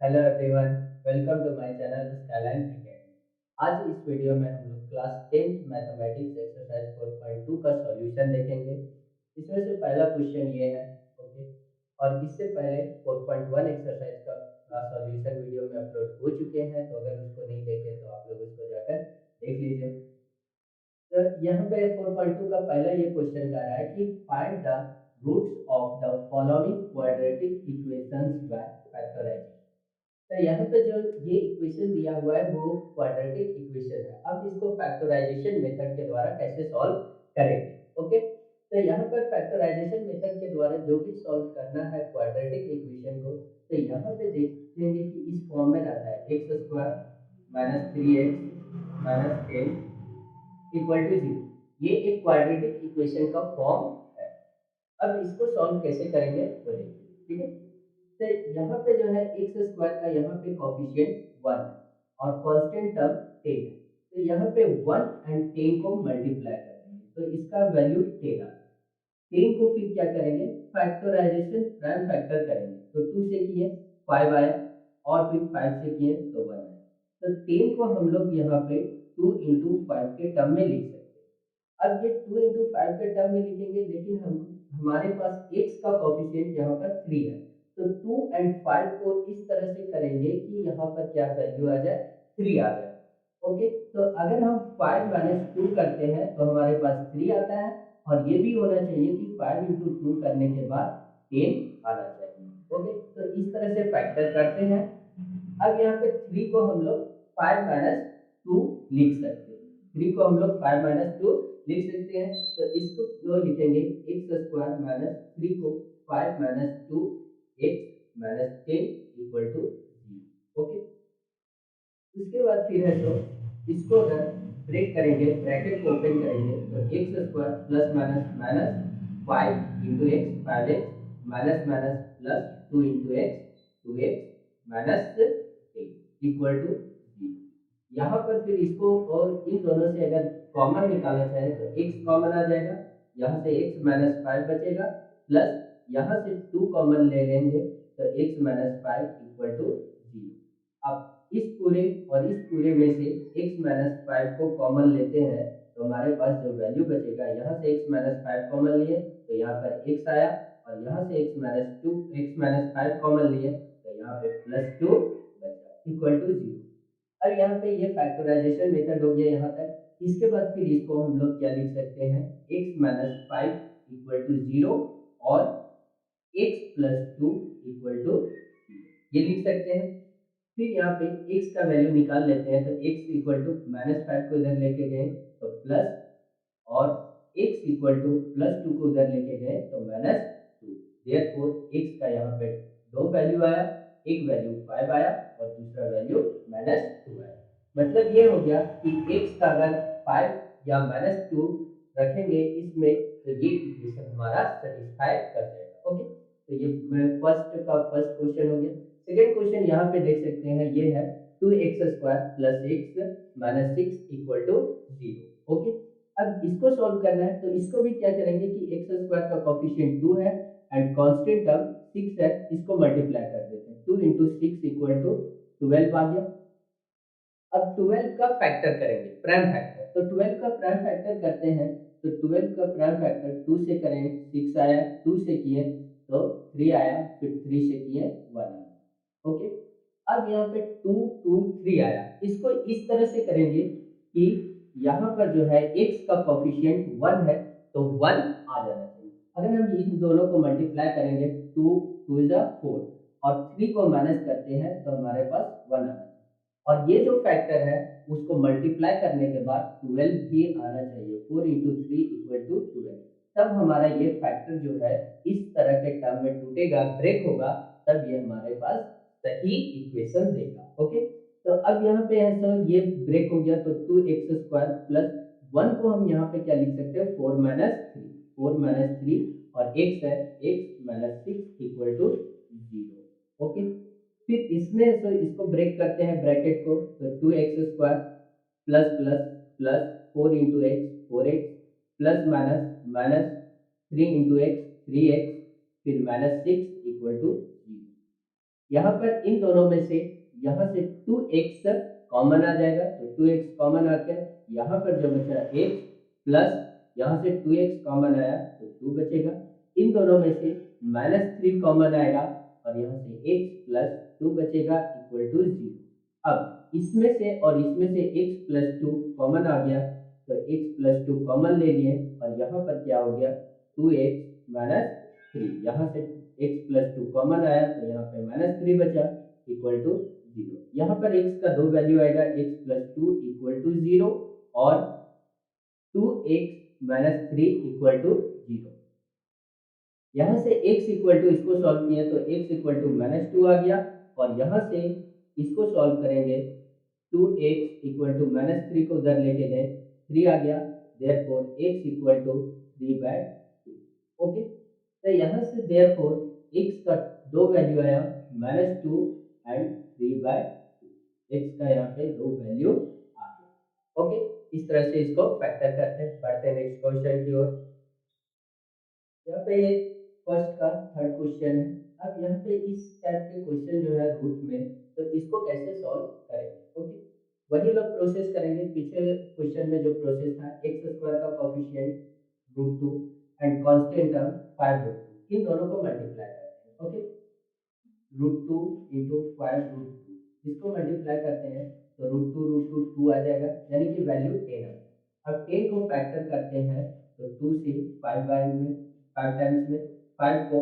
Hello everyone, welcome to my channel Skyline Academy. आज इस video में हम लोग क्लास 10th मैथमेटिक्स एक्सरसाइज 4.2 का सॉल्यूशन देखेंगे। इसमें से पहला क्वेश्चन ये है, ओके। और इससे पहले 4.1 एक्सरसाइज का सॉल्यूशन वीडियो में अपलोड हो चुके हैं, तो अगर उसको नहीं देखे तो आप लोग उसको जाकर देख लीजिए। तो यहाँ पे 4.2 का पहला ये क्वेश्चन कह रहा है कि find the roots of the following quadratic equations by factorising. तो यहाँ पे जो ये इक्वेशन दिया हुआ है वो क्वाड्रेटिक इक्वेशन है। अब इसको फैक्टराइजेशन मेथड के द्वारा कैसे सॉल्व करेंगे, ओके। तो यहाँ पर फैक्टराइजेशन मेथड के द्वारा जो भी सॉल्व करना है क्वाड्रेटिक इक्वेशन को, तो यहाँ पे देखेंगे कि इस फॉर्म में रहता है x square minus 3x minus 10 equal to 0। ये एक क्वाड्रेटिक इक्वेशन का फॉर्म है। अब इसको सॉल्व कैसे करेंगे वो देखिए, ठीक है। तो यहाँ पे जो है एक्स स्क्वायर का यहाँ पे कोफिशिएंट 1 है और कांस्टेंट टर्म 10 है। तो यहाँ पे 1 एंड 10 को मल्टीप्लाई कर देंगे तो इसका वैल्यू 10 आता है। 10 को फिर क्या करेंगे, फैक्टराइजेशन प्राइम फैक्टर करेंगे तो 2 से किए 5 आया और फिर 5 से किए तो 1 आया। तो 10 को हम लोग यहाँ पे 2 इंटू 5 के टर्म में लिख सकते हैं। अब ये 2 इंटू 5 के टर्म में लिखेंगे, लेकिन हम हमारे पास x का कोफिशिएंट यहाँ पर 3 है। तो 2 एंड 5 को इस तरह से करेंगे कि यहाँ पर क्या वैल्यू आ जाए, 3 आ जाए, ओके। तो अगर हम 5 माइनस 2 करते हैं तो हमारे पास 3 आता है और ये भी होना चाहिए कि 5 इंटू 2 करने के बाद 10 आना चाहिए, ओके। तो इस तरह से फैक्टर करते हैं। अब यहाँ पे 3 को हम लोग 5 माइनस 2 लिख सकते हैं। 3 को हम लोग 5 माइनस 2 लिख सकते हैं। तो इसको जो लिखेंगे एक्स स्क्वायर माइनस 3 को 5 minus 2 x minus 10 equal to 0, okay. उसके बाद फिर है तो इसको अगर ब्रेक करेंगे, ब्रैकेट को ओपन करेंगे तो x square plus minus minus 5 into x 5x minus minus plus 2 into x 2x minus 8 equal to 0। यहाँ पर फिर इसको और इन दोनों से अगर कॉमन निकालना चाहे तो x कॉमन आ जाएगा, यहाँ से x माइनस 5 बचेगा प्लस यहाँ से 2 कॉमन ले लेंगे तो x माइनस 5 इक्वल टू 0। अब इस पूरे और इस पूरे में से x माइनस 5 को कॉमन लेते हैं तो हमारे पास जो वैल्यू बचेगा, यहाँ से x माइनस 5 कॉमन लिए तो यहाँ पर x आया और यहाँ से x माइनस 5 कॉमन लिए तो यहाँ पे प्लस 2 बचा इक्वल टू 0। अब यहाँ पे ये फैक्टराइजेशन मेथड हो गया यहाँ तक। इसके बाद फिर इसको हम लोग क्या लिख सकते हैं, x माइनस 5 इक्वल टू 0 और x प्लस 2 इक्वल टू 0 ये लिख सकते हैं। फिर यहाँ पे x का वैल्यू निकाल लेते हैं तो x इक्वल टू माइनस 5 को इधर लेके गए तो प्लस और x इक्वल टू प्लस 2 को उधर लेके गए तो माइनस 2। देयरफॉर x का यहाँ पे दो वैल्यू आया, एक वैल्यू 5 आया और दूसरा वैल्यू माइनस 2 आया। मतलब ये हो गया कि x का अगर 5 या माइनस 2 रखेंगे इसमें तो ये इक्वेशन हमारा सेटिस्फाई कर जाएगा, ओके। तो ये फर्स्ट क्वेश्चन हो गया। सेकेंड क्वेश्चन यहाँ पे देख सकते हैं, ये है 2x² plus x minus 6 equal to 0, okay. अब इसको सॉल्व करना है तो इसको भी क्या करेंगे कि x² का कोफिशिएंट 2 है एंड कांस्टेंट टर्म 6 है, इसको मल्टीप्लाई कर देते हैं। 2 इंटू 6 इक्वल टू 12 आ गया। अब 12 का फैक्टर करेंगे, प्राइम फैक्टर। तो 12 का प्राइम फैक्टर करते हैं तो 12 का प्राइम फैक्टर 2 से करें 6 आया, 2 से किए तो 3 आया, फिर 3 से किए 1 आया, ओके। अब यहाँ पे 2 2 3 आया, इसको इस तरह से करेंगे कि यहाँ पर जो है x का कोफिशिएंट 1 है तो 1 आ जाना चाहिए। अगर हम इन दोनों को मल्टीप्लाई करेंगे 2 2 इज 4 और 3 को माइनस करते हैं तो हमारे पास 1 आना चाहिए। और ये जो फैक्टर है उसको मल्टीप्लाई करने के बाद 12 भी आना चाहिए। 4 इंटू 3 इक्वल टू 12। तब हमारा ये फैक्टर जो है इस तरह के टर्म में टूटेगा, ब्रेक होगा, तब ये हमारे पास सही इक्वेशन देगा, ओके। तो अब यहाँ पे है सर ये ब्रेक हो गया तो 2x² प्लस 1 को हम यहाँ पे क्या लिख सकते हैं, 4 माइनस 3, 4 माइनस 3 और x है x minus 6 equal to 0, okay. फिर इसमें तो इसको ब्रेक करते हैं ब्रैकेट को तो 2x² plus plus plus 4 into x 4x plus minus minus 3 into x 3x फिर माइनस 6 इक्वल टू 0। यहाँ पर इन दोनों में से यहाँ से 2x कॉमन आ जाएगा, तो 2x कॉमन आकर यहाँ पर जो बचा x प्लस यहाँ से 2x कॉमन आया तो 2 बचेगा। इन दोनों में से -3 कॉमन आएगा और यहाँ से x प्लस 2 बचेगा इक्वल टू 0। अब इसमें से और इसमें से x प्लस 2 कॉमन आ गया, तो x प्लस 2 कॉमन ले लिए और यहाँ पर क्या हो गया 2x माइनस 3। यहाँ से x प्लस 2 कॉमन आया तो यहाँ पे -3 बचा इक्वल टू 0। यहाँ पर x का दो वैल्यू आएगा, x प्लस 2 इक्वल टू 0 और 2x माइनस 3 इक्वल टू 0। यहाँ से x इक्वल टू इसको सॉल्व किया तो x इक्वल टू -2 आ गया और यहाँ से इसको सॉल्व करेंगे 2x इक्वल टू -3 को उधर लेके गए 3 आ गया, therefore x equal to 3/2। Okay, तो यहाँ से देयरफॉर x का दो वैल्यू आया -2 एंड 3/2। x का यहाँ पे दो वैल्यू आ गया। ओके, इस तरह से इसको फैक्टर करते हैं। बढ़ते हैं नेक्स्ट क्वेश्चन की ओर। यहाँ पे ये फर्स्ट का थर्ड क्वेश्चन है। अब यहाँ पे इस टाइप के क्वेश्चन जो है रूट में, तो इसको कैसे सॉल्व करेंगे। ओके, वही लोग प्रोसेस करेंगे पिछले क्वेश्चन में जो प्रोसेस था, एक्स स्क्वायर का कोफिशिएंट √2 एंड कांस्टेंट टर्म 5 √2, इन दोनों को मल्टीप्लाई करते हैं। ओके, √2 इंटू 5 √2, इसको मल्टीप्लाई करते हैं तो √2 2 आ जाएगा, यानी कि वैल्यू 10 आ जाएगा। अब 10 को फैक्टर करते हैं तो 2 से 5 बाय में 5 टाइम्स में, 5 को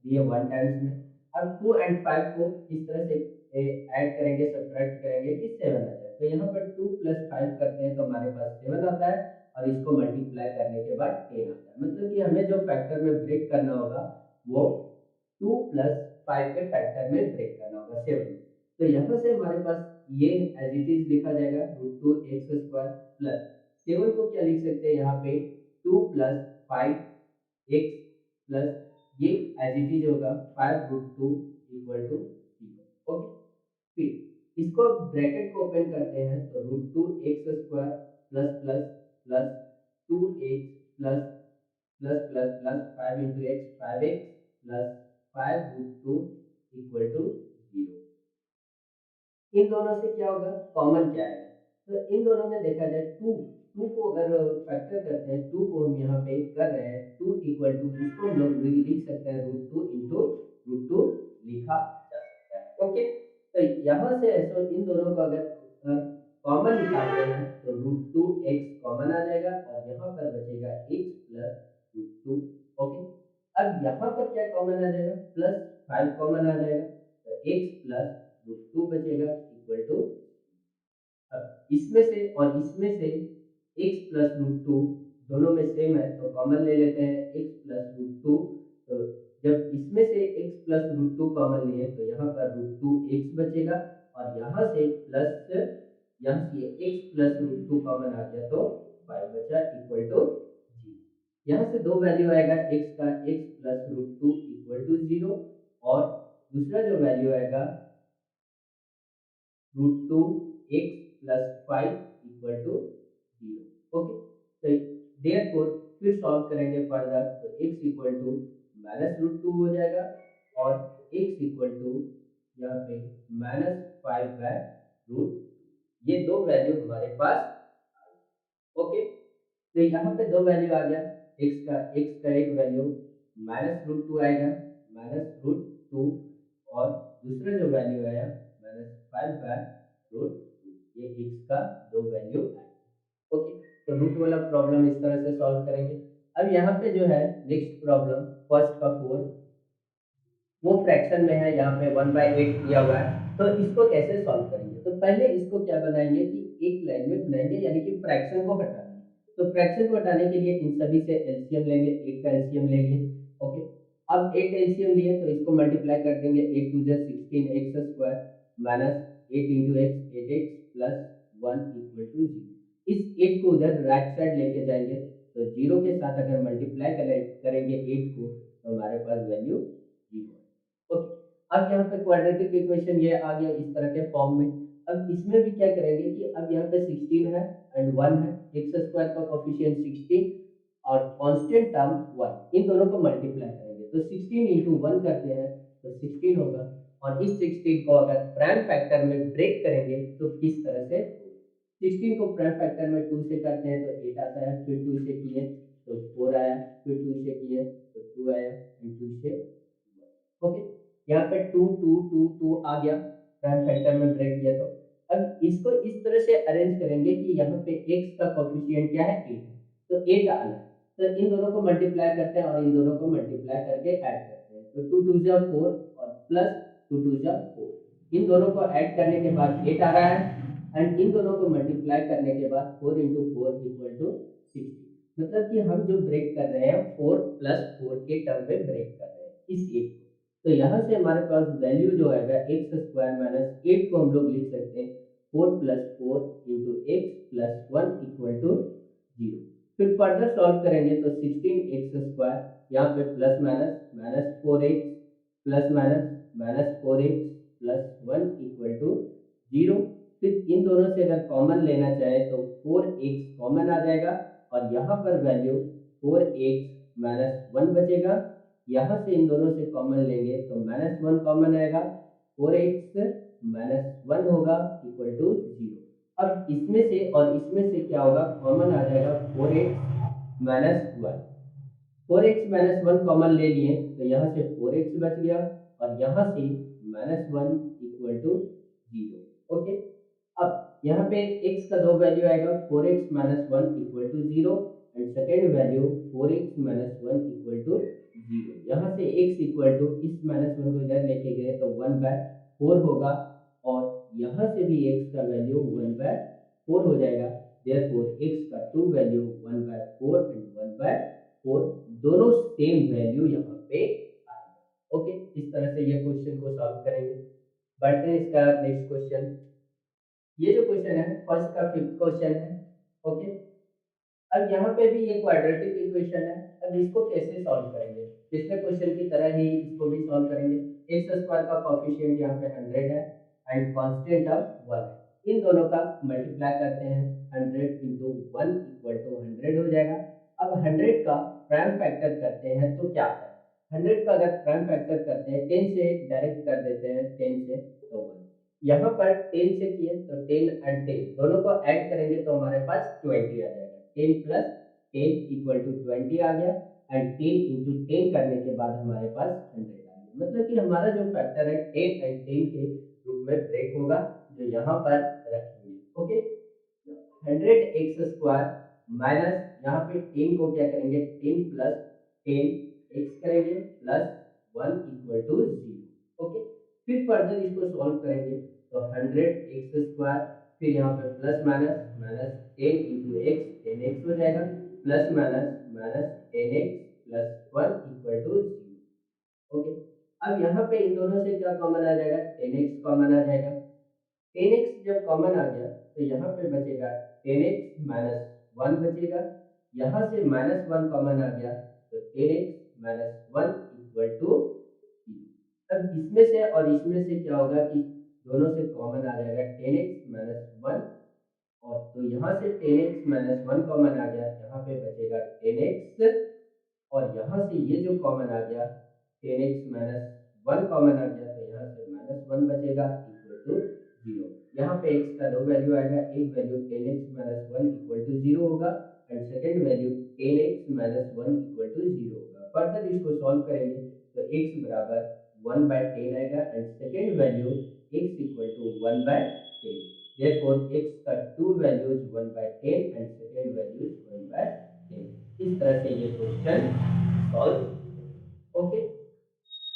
दिए 1 टाइम्स में। अब 2 एंड 5 को इस तरह से ऐड करेंगे, सब्ट्रैक्ट करेंगे कि 7 आ जाए। तो यहाँ पर 2 प्लस 5 करते हैं तो हमारे पास 7 आता है और इसको मल्टीप्लाई करने के बाद 10 आता है। मतलब कि हमें जो फैक्टर में ब्रेक करना होगा वो 2 प्लस 5 के फैक्टर में ब्रेक करना होगा 7 में। तो यहाँ से हमारे पास ये एज इट इज लिखा जाएगा √2 एक्स स्क्वायर प्लस 7 को क्या लिख सकते हैं यहाँ पे 2 प्लस 5 एक्स प्लस ये एज इट इज होगा 5 √2 इक्वल टू 0। ओके, फिर इसको ब्रैकेट को ओपन करते हैं तो √2 x square plus plus plus 2x plus plus plus plus 5 into x 5x plus 5 √2 equal to 0। इन दोनों से क्या होगा, कॉमन क्या आएगा। तो इन दोनों में देखा जाए 2 2 को अगर फैक्टर करते हैं, 2 को हम यहाँ पे कर रहे हैं 2 इक्वल टू, इसको हम लोग लिख सकते हैं √2 इंटू √2 लिखा जा सकता है। ओके, तो यहाँ से ऐसा इन दोनों को अगर कॉमन निकालते हैं तो √2 एक्स कॉमन आ जाएगा और यहाँ पर बचेगा एक्स प्लस √2। ओके, अब यहाँ पर क्या कॉमन आ जाएगा, प्लस 5 कॉमन आ जाएगा तो एक्स प्लस √2 बचेगा इक्वल टू। अब इसमें से और इसमें से x प्लस √2 दोनों में सेम है तो कॉमन ले लेते हैं x प्लस √2। तो जब इसमें से x प्लस √2 कॉमन लिए तो यहाँ पर √2 x बचेगा और यहाँ से प्लस, यहाँ से x प्लस √2 कॉमन आ गया तो 5 बचा इक्वल टू 0। यहाँ से दो वैल्यू आएगा x का, x प्लस √2 इक्वल टू 0 और दूसरा जो वैल्यू आएगा √2 x plus 5 equal to 0। Okay, तो देयरफॉर फिर सॉल्व करेंगे फर्दर तो x इक्वल टू -√2 हो जाएगा और x इक्वल टू यहाँ पे -5/√2। ये दो वैल्यू हमारे पास। ओके, तो यहाँ पे दो वैल्यू आ गया, x का एक वैल्यू -√2 आएगा, -√2 और दूसरा जो वैल्यू आया -5/√2, ये x का दो वैल्यू आएगा। ओके, तो रूट वाला प्रॉब्लम इस तरह से सॉल्व करेंगे। अब यहाँ पे जो है नेक्स्ट प्रॉब्लम फर्स्ट का 4, वो फ्रैक्शन में है, यहाँ पे 1/8 दिया हुआ है, तो इसको कैसे सॉल्व करेंगे। तो पहले इसको क्या बनाएंगे कि एक लाइन में बनाएंगे, यानी कि फ्रैक्शन को हटा देंगे। तो फ्रैक्शन को हटाने के लिए इन सभी से एलसीएम लेंगे, 8 का एलसीएम लेंगे। ओके, अब 8 एलसीएम लिए तो इसको मल्टीप्लाई कर देंगे, 8 2 16 x square minus 8 into x 8x plus 1 equal to 0। इस 8 को उधर राइट साइड लेके जाएंगे तो 0 के साथ अगर मल्टीप्लाई करेंगे 8 को तो हमारे पास वैल्यू 0। ओके, अब यहाँ पे क्वाड्रेटिक इक्वेशन ये आ गया इस तरह के फॉर्म में। अब इसमें भी क्या करेंगे कि अब यहाँ पे 16 है एंड 1 है, एक्स स्क्वायर का कोफिशिएंट 16 और कांस्टेंट टर्म 1, इन दोनों को मल्टीप्लाई करेंगे तो 16 इंटू 1 करते हैं तो 16 होगा और इस 16 को अगर प्राइम फैक्टर में ब्रेक करेंगे तो किस तरह से 16 को प्राइम फैक्टर में 2 से करते हैं तो 8 आता है, फिर 2 से किए तो 4 आया, फिर 2 से किए तो 2 आया, एंड 2 से 1। ओके, यहाँ पे 2 2 2 2 आ गया, प्राइम फैक्टर में ब्रेक किया तो अब इसको इस तरह से अरेंज करेंगे कि यहाँ पे x का कोफिशिएंट क्या है 8 है, तो 8 आना है, तो इन दोनों को मल्टीप्लाई करते हैं और इन दोनों को मल्टीप्लाई करके ऐड करते हैं, तो 2 2 जा 4 और प्लस 2 2 जा 4, इन दोनों को ऐड करने के बाद 8 आ रहा है, एंड इन दोनों को मल्टीप्लाई करने के बाद 4 इंटू 4 इक्वल टू 60, मतलब कि हम जो ब्रेक कर रहे हैं 4 प्लस 4 के टर्म में ब्रेक कर रहे हैं इस 8 को, तो यहाँ से हमारे पास वैल्यू जो आएगा एक्स स्क्वायर माइनस 8 को हम लोग लिख सकते हैं 4 plus 4 into x plus 1 equal to 0। फिर फर्दर सॉल्व करेंगे तो 16 एक्स स्क्वायर, यहाँ पे plus minus minus 4x plus minus minus 4x plus 1 equal to 0। फिर इन दोनों से अगर कॉमन लेना चाहे तो 4x कॉमन आ जाएगा और यहाँ पर वैल्यू 4x माइनस 1 बचेगा, यहाँ से इन दोनों से कॉमन लेंगे तो माइनस 1 कॉमन आएगा, 4x माइनस 1 होगा इक्वल टू 0। अब इसमें से और इसमें से क्या होगा, कॉमन आ जाएगा 4x minus 1, 4x minus 1 common ले लिए तो यहाँ से 4x बच गया और यहाँ से माइनस 1 इक्वल टू 0। ओके, अब यहाँ पे x का दो वैल्यू आएगा, 4x minus 1 equal to 0 and second value 4x minus 1 equal to 0। यहाँ से x इक्वल टू इस माइनस 1 को इधर लेके गए तो 1 बाय 4 होगा और यहाँ से भी x का वैल्यू 1 बाय 4 हो जाएगा, देयरफॉर x का true value 1 by 4 and 1 by 4 दोनों सेम वैल्यू यहाँ पे आएगा। ओके, इस तरह से ये क्वेश्चन को सॉल्व करेंगे। बढ़ते हैं इसका नेक्स्ट क्वेश्चन। ये जो क्वेश्चन है फर्स्ट का फिफ्थ क्वेश्चन है। ओके, अब यहाँ पे भी ये क्वाड्रेटिक इक्वेशन है, अब इसको कैसे सॉल्व करेंगे, पिछले क्वेश्चन की तरह ही इसको भी सॉल्व करेंगे। एक्स स्क्वायर का कोफिशिएंट यहाँ पे 100 है एंड कांस्टेंट अब 1 है, इन दोनों का मल्टीप्लाई करते हैं, 100 इंटू 1 इक्वल टू 100 हो जाएगा। अब 100 का प्राइम फैक्टर करते हैं तो क्या आता है, 100 का अगर प्राइम फैक्टर करते हैं 10 से डायरेक्ट कर देते हैं, 10 से तो 1, यहाँ पर 10 से किए तो 10 एंड 10 दोनों को ऐड करेंगे तो हमारे पास 20 आ जाएगा, 10 प्लस 10 इक्वल टू 20 आ गया एंड 10 इंटू 10 करने के बाद हमारे पास 100 आ गया, मतलब कि हमारा जो फैक्टर है 10 एंड 10 के रूप में ब्रेक होगा जो यहाँ पर रखेंगे। ओके, 100 एक्स स्क्वायर माइनस यहाँ पे 10 को क्या करेंगे, 10 प्लस 10 एक्स करेंगे प्लस 1 इक्वल टू 0। ओके, फिर फर्दर इसको सॉल्व करेंगे तो 100 एक्स स्क्वायर, फिर यहाँ पे plus minus minus 10 into x 10 x हो जाएगा plus minus minus 10 x plus 1 equal to 0। Okay, अब यहाँ पे इन दोनों से क्या कॉमन आ जाएगा, 10 एक्स कॉमन आ जाएगा, 10x जब कॉमन आ गया तो यहाँ पे बचेगा 10x माइनस 1 बचेगा, यहाँ से माइनस 1 कॉमन आ गया तो 10x माइनस 1 इक्वल टू 0। अब इसमें से और इसमें से क्या होगा कि दोनों से कॉमन आ जाएगा 10x माइनस 1, और तो यहाँ से 10x माइनस 1 कॉमन आ गया, यहाँ पे बचेगा 10x और यहाँ से ये जो कॉमन आ गया 10x माइनस 1 कॉमन आ गया तो यहाँ से माइनस 1 बचेगा इक्वल टू 0। यहाँ पे x का दो वैल्यू आएगा, एक value 10x minus 1 equal to 0 होगा and second value 10x minus 1 equal to 0 होगा। फर्दर इसको सॉल्व करेंगे तो x बराबर 1 बाय 10 आएगा and second value x equal to 1 by 10, therefore x का true value is 1 by 10 and second value is 1 by 10। इस तरह से ये क्वेश्चन सॉल्व। ओके,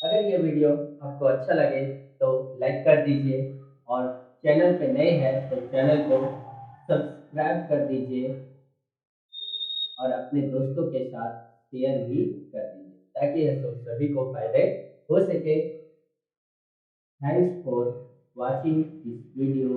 अगर ये वीडियो आपको अच्छा लगे तो लाइक कर दीजिए और चैनल पे नए हैं तो चैनल को सब्सक्राइब कर दीजिए और अपने दोस्तों के साथ शेयर भी कर दीजिए ताकि सभी को फायदे हो सके। Thanks for watching this video.